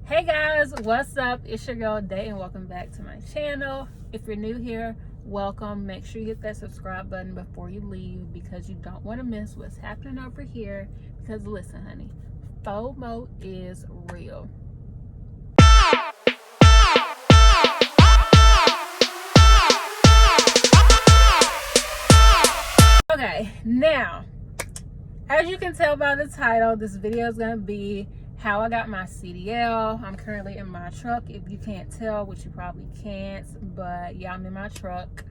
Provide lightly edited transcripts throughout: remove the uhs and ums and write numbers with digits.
Hey guys, what's up? It's your girl Day and welcome back to my channel. If you're new here, welcome. Make sure you hit that subscribe button before you leave because you don't want to miss what's happening over here. Because listen, honey, FOMO is real. Okay, now, as you can tell by the title, this video is going to be how I got my CDL. I'm currently in my truck, if you can't tell, which you probably can't, but yeah, I'm in my truck.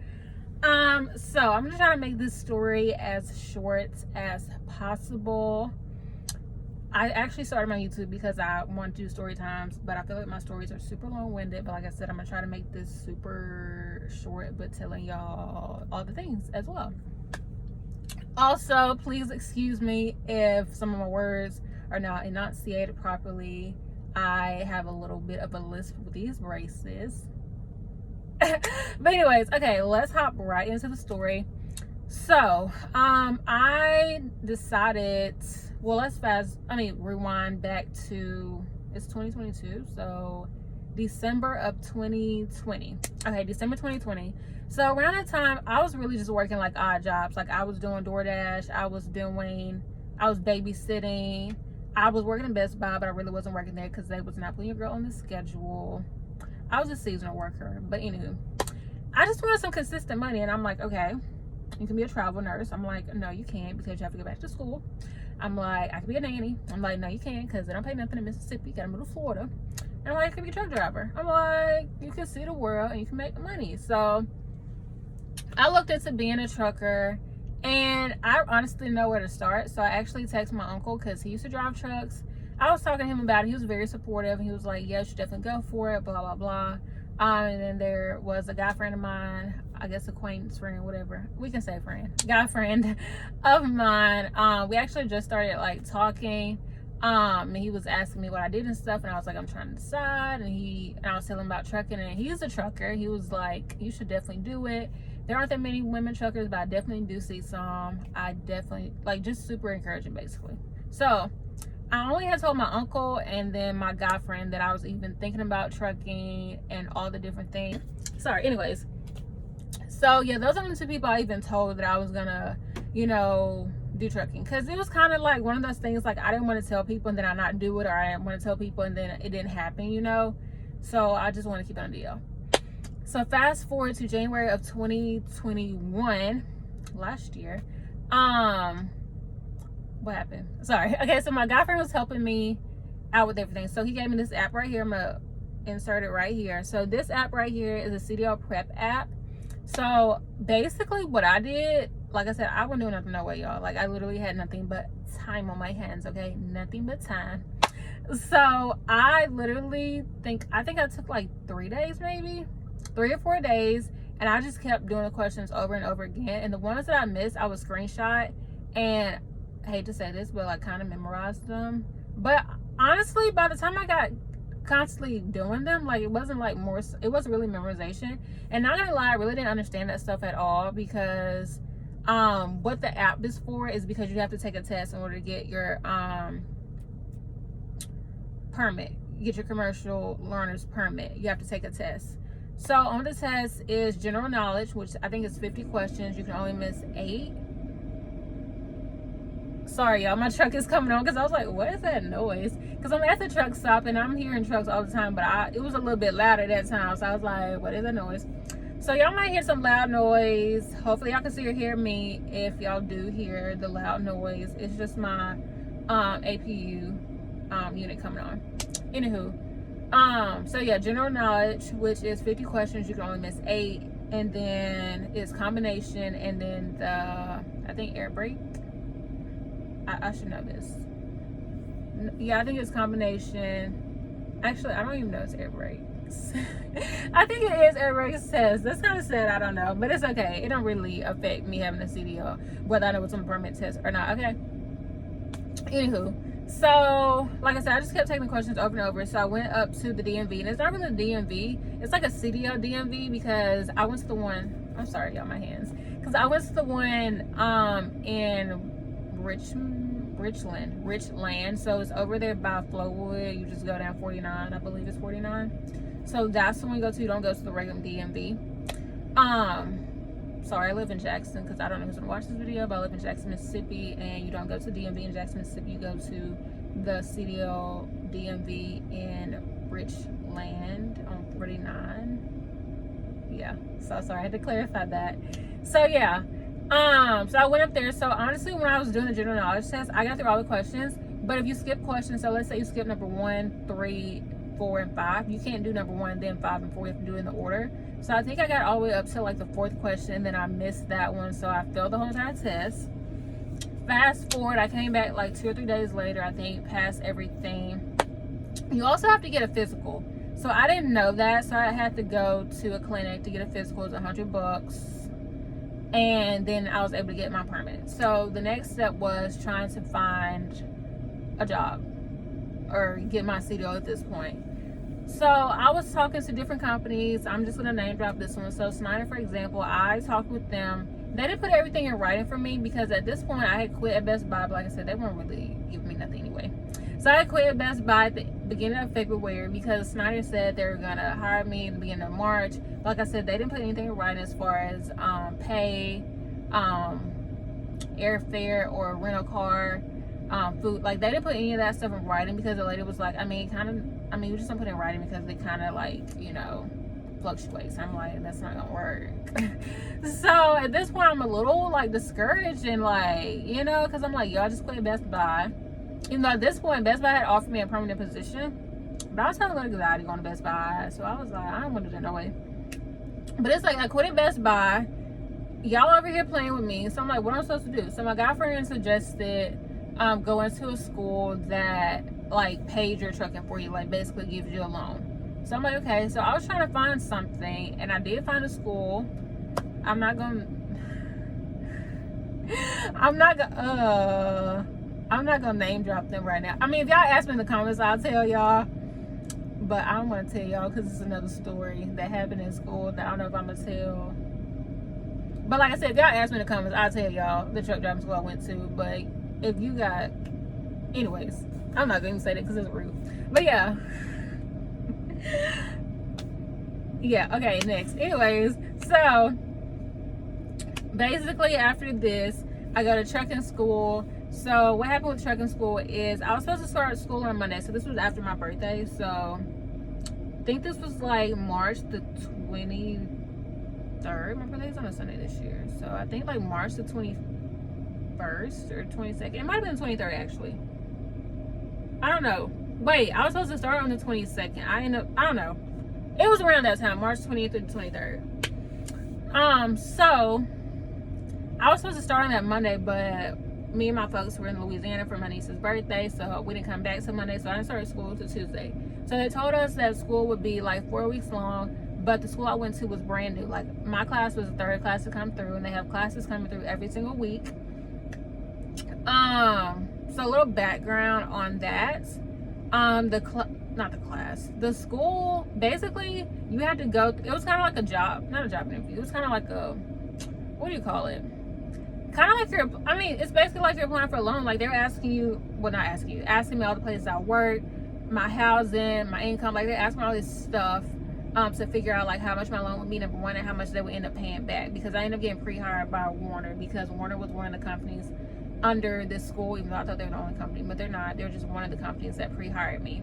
So I'm gonna try to make this story as short as possible. I actually started my YouTube because I want to do story times, but I feel like my stories are super long-winded. But like I said, I'm gonna try to make this super short, but telling y'all all the things as well. Also, please excuse me if some of my words are not enunciated properly. I have a little bit of a lisp with these braces. But anyways, okay, let's hop right into the story. So I decided, well, rewind back to, it's 2022, so December of 2020. Okay, December 2020. So around that time, I was really just working like odd jobs. Like I was doing DoorDash, I was babysitting, I was working in Best Buy, but I really wasn't working there because they was not putting your girl on the schedule. I was a seasonal worker, but anywho, I just wanted some consistent money, and I'm like, okay, you can be a travel nurse. I'm like, no, you can't because you have to go back to school. I'm like, I can be a nanny. I'm like, no, you can't because they don't pay nothing in Mississippi. You gotta move to Florida. And I'm like, I can be a truck driver. I'm like, you can see the world and you can make money. So I looked into being a trucker, and I honestly know where to start. So I actually texted my uncle because he used to drive trucks. I was talking to him about it. He was very supportive. He was like, yeah, you should definitely go for it, blah, blah, blah. And then there was a guy friend of mine, I guess acquaintance friend, whatever. We can say friend. Guy friend of mine. We actually just started like talking. And he was asking me what I did and stuff. And I was like, I'm trying to decide. And I was telling him about trucking. And he's a trucker. He was like, you should definitely do it. There aren't that many women truckers, but I definitely do see some. I definitely, like, just super encouraging, basically. So I only had told my uncle and then my guy friend that I was even thinking about trucking and all the different things. Sorry, anyways. So yeah, those are the two people I even told that I was gonna, do trucking. Because it was kind of like one of those things, like I didn't want to tell people and then I not do it, or I didn't want to tell people and then it didn't happen, So I just want to keep it on the DL. So fast forward to January of 2021, last year. What happened? Sorry. Okay, so my guy friend was helping me out with everything. So he gave me this app right here. I'm gonna insert it right here. So this app right here is a Cdl Prep App. So basically what I did, like I said, I wasn't doing nothing no way, y'all. Like I literally had nothing but time on my hands, okay? Nothing but time. So I literally I think I took like 3 days, maybe 3 or 4 days, and I just kept doing the questions over and over again. And the ones that I missed, I would screenshot, and I hate to say this, but like kind of memorized them. But honestly, by the time I got constantly doing them, like it wasn't really memorization. And not gonna lie, I really didn't understand that stuff at all, because what the app is for is because you have to take a test in order to get your permit, get your commercial learner's permit. You have to take a test. So on the test is general knowledge, which I think is 50 questions. You can only miss 8. Sorry, y'all, my truck is coming on because I was like, what is that noise? Because I'm at the truck stop and I'm hearing trucks all the time, but it was a little bit louder that time. So I was like, what is that noise? So y'all might hear some loud noise. Hopefully y'all can see or hear me. If y'all do hear the loud noise, it's just my APU unit coming on. Anywho. So yeah, general knowledge, which is 50 questions, you can only miss 8, and then it's combination, and then I think air brake. I should know this. Yeah, I think it's combination. Actually, I don't even know it's air brakes. I think it is air brakes test. That's kind of sad, I don't know, but it's okay. It don't really affect me having a CDL, whether I know it's on a permit test or not, okay? Anywho. So, like I said, I just kept taking the questions over and over. So I went up to the DMV, and it's not really a DMV. It's like a CDL DMV, because I went to the one, I'm sorry, y'all, my hands. Because I went to the one in Richmond, Richland. So it's over there by Flowwood. You just go down 49, I believe it's 49. So that's the one you go to. You don't go to the regular DMV. Sorry, I live in Jackson, because I don't know who's gonna watch this video, but I live in Jackson, Mississippi, and you don't go to DMV in Jackson, Mississippi. You go to the Cdl DMV in Richland on 49. Yeah, so sorry, I had to clarify that. So yeah, so I went up there. So honestly, when I was doing the general knowledge test, I got through all the questions. But if you skip questions, so let's say you skip number 1, 3, 4, and 5, you can't do number 1, then 5 and 4. You have to do it in the order. So I think I got all the way up to like the 4th question, and then I missed that one, so I failed the whole entire test. Fast forward, I came back like 2 or 3 days later, I think, passed everything. You also have to get a physical. So I didn't know that, so I had to go to a clinic to get a physical. It's $100, and then I was able to get my permit. So the next step was trying to find a job or get my Cdl at this point. So I was talking to different companies. I'm just gonna name drop this one. So Snyder, for example, I talked with them. They didn't put everything in writing for me, because at this point I had quit at Best Buy, but like I said, they weren't really giving me nothing anyway. So I quit at Best Buy at the beginning of February, because Snyder said they were gonna hire me in the beginning of March. Like I said, they didn't put anything in writing as far as pay, airfare or rental car, food. Like, they didn't put any of that stuff in writing, because the lady was like, we just don't put it in writing because they kind of like, fluctuates. I'm like, that's not gonna work. So at this point I'm a little like discouraged, and like, because I'm like, y'all just quit Best Buy. Even though at this point Best Buy had offered me a permanent position, but I was having a little anxiety going to Best Buy, so I was like, I don't want to do that, no way. But it's like, I quit at Best Buy, y'all over here playing with me, so I'm like, what am I supposed to do? So my guy friend suggested going to a school that like pays your trucking for you, like basically gives you a loan. So I'm like, okay. So I was trying to find something, and I did find a school. I'm not gonna name drop them right now. I mean, if y'all ask me in the comments, I'll tell y'all, but I don't want to tell y'all because it's another story that happened in school that I don't know if I'm gonna tell. But like I said, if y'all ask me in the comments, I'll tell y'all the truck driving school I went to. But if you got, anyways, I'm not gonna say that because it's rude. But yeah. Yeah, okay, next. Anyways, so basically after this, I go to trucking school. So what happened with trucking school is I was supposed to start school on Monday. So this was after my birthday. So I think this was like March the 23rd. My birthday's on a Sunday this year. So I think like March the 21st or 22nd. It might have been the 23rd actually. I don't know. Wait, I was supposed to start on the 22nd. I don't know. It was around that time, March 20th through the 23rd. So I was supposed to start on that Monday, but me and my folks were in Louisiana for my niece's birthday, so we didn't come back till Monday, so I didn't start school till Tuesday. So they told us that school would be like 4 weeks long, but the school I went to was brand new. Like, my class was the 3rd class to come through, and they have classes coming through every single week. So a little background on that. The school, basically, you had to go, it was kind of like a job, not a job interview, it was kind of like a, what do you call it? Kind of like it's basically like you're applying for a loan. Like, they're asking you, well, not asking you, asking me all the places I work, my housing, my income, like, they're asking me all this stuff to figure out like how much my loan would be, number one, and how much they would end up paying back, because I ended up getting pre-hired by Warner, because Warner was one of the companies under this school, even though I thought they were the only company, but they're not. They're just one of the companies that pre-hired me.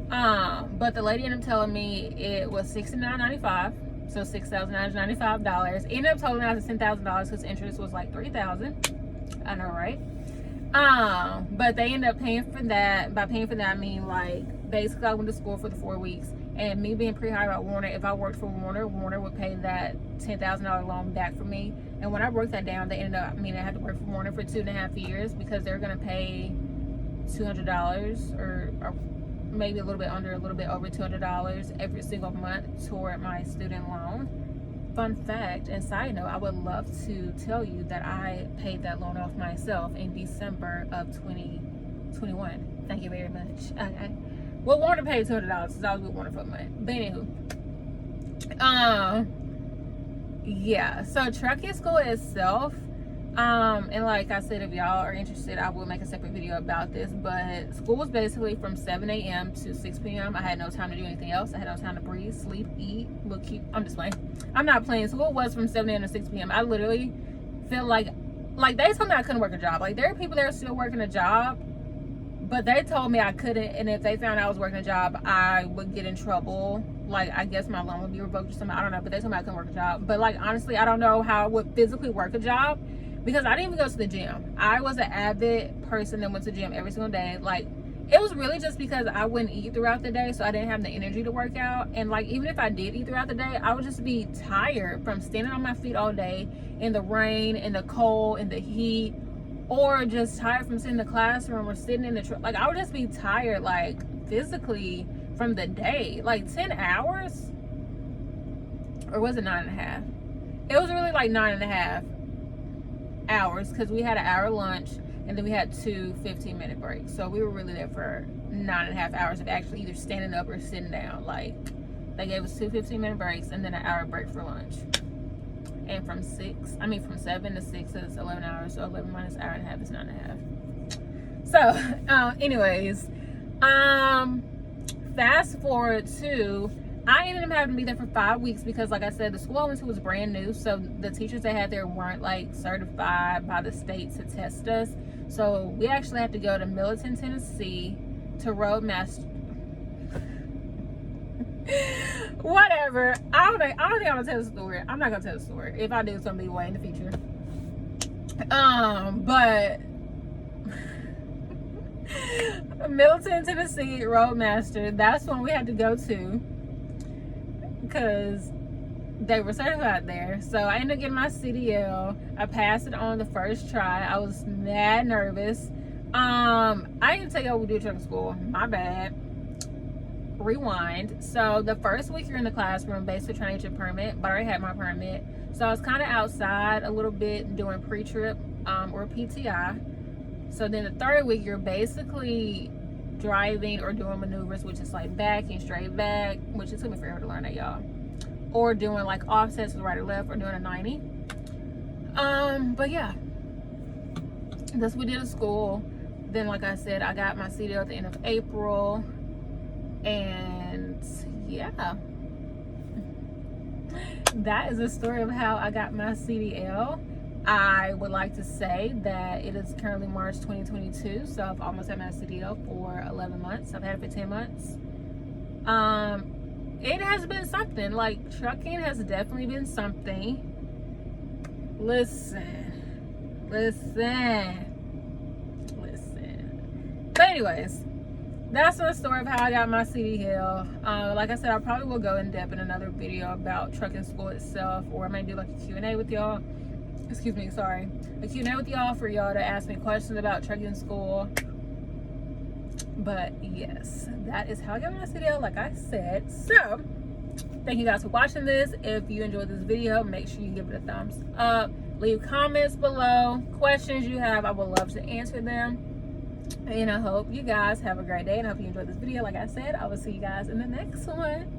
But the lady ended up telling me it was $69.95, so $6,995. Ended up totaling out to $10,000 because interest was like $3,000. I know, right? But they ended up paying for that. By paying for that, I mean, like, basically I went to school for the 4 weeks, and me being pre-hired by Warner, if I worked for Warner, Warner would pay that $10,000 loan back for me. And when I broke that down, they ended up, I had to work for Warner for 2.5 years, because they're going to pay $200 or maybe a little bit over $200 every single month toward my student loan. Fun fact and side note, I would love to tell you that I paid that loan off myself in December of 2021. Thank you very much. Okay. Well, Warner paid $200 because I was with Warner for a month. But anywho, yeah. So trucking school itself, And like I said, if y'all are interested, I will make a separate video about this. But school was basically from 7 a.m. to 6 p.m. I had no time to do anything else. I had no time to breathe, sleep, eat, look cute. I'm just playing. I'm not playing. School was from 7 a.m. to 6 p.m. I literally feel like they told me I couldn't work a job. Like, there are people that are still working a job, but they told me I couldn't, and if they found out I was working a job, I would get in trouble. Like, I guess my loan would be revoked or something. I don't know, but they told me I couldn't work a job. But like, honestly, I don't know how I would physically work a job, because I didn't even go to the gym. I was an avid person that went to the gym every single day. Like, it was really just because I wouldn't eat throughout the day, so I didn't have the energy to work out. And like, even if I did eat throughout the day, I would just be tired from standing on my feet all day in the rain, in the cold, in the heat, or just tired from sitting in the classroom or sitting in the truck. Like, I would just be tired, like, physically from the day. Like, 10 hours, or was it 9.5? It was really like 9.5 hours, because we had an hour lunch and then we had 2 15-minute breaks. So we were really there for 9.5 hours of actually either standing up or sitting down. Like, they gave us 2 15-minute breaks and then an hour break for lunch. And from 7 to 6 is 11 hours. So 11 minus hour and a half is 9.5. So anyways, fast forward to, I ended up having to be there for 5 weeks, because like I said, the school I went to was brand new. So the teachers they had there weren't like certified by the state to test us. So we actually had to go to Middleton, Tennessee to Roadmaster. Whatever. I don't think I'm gonna tell the story. I'm not gonna tell the story. If I do, it's gonna be way in the future. But Middleton, Tennessee, Roadmaster, that's when we had to go to, because they were certified there. So I ended up getting my CDL. I passed it on the first try. I was mad nervous. I didn't tell y'all we do trucking school. My bad. Rewind. So the first week you're in the classroom, basically trying to get your permit, but I already had my permit. So I was kind of outside a little bit doing pre-trip or PTI. So then the third week you're basically driving or doing maneuvers, which is like backing, straight back, which it took me forever to learn that, y'all. Or doing like offsets to the right or left, or doing a 90. But yeah, that's what we did at school. Then like I said, I got my CDL at the end of April. And yeah, that is the story of how I got my CDL. I would like to say that it is currently March 2022, so I've almost had my CDL for 11 months. I've had it for 10 months. It has been something. Like, trucking has definitely been something. Listen. But anyways, that's the story of how I got my CDL. Like I said, I probably will go in depth in another video about trucking school itself, or I may do like a Q&A with y'all. Excuse me, sorry. A Q&A with y'all for y'all to ask me questions about trucking school. But yes, that is how I got my CDL, like I said. So, thank you guys for watching this. If you enjoyed this video, make sure you give it a thumbs up. Leave comments below. Questions you have, I would love to answer them. And I hope you guys have a great day, and I hope you enjoyed this video. Like I said, I will see you guys in the next one.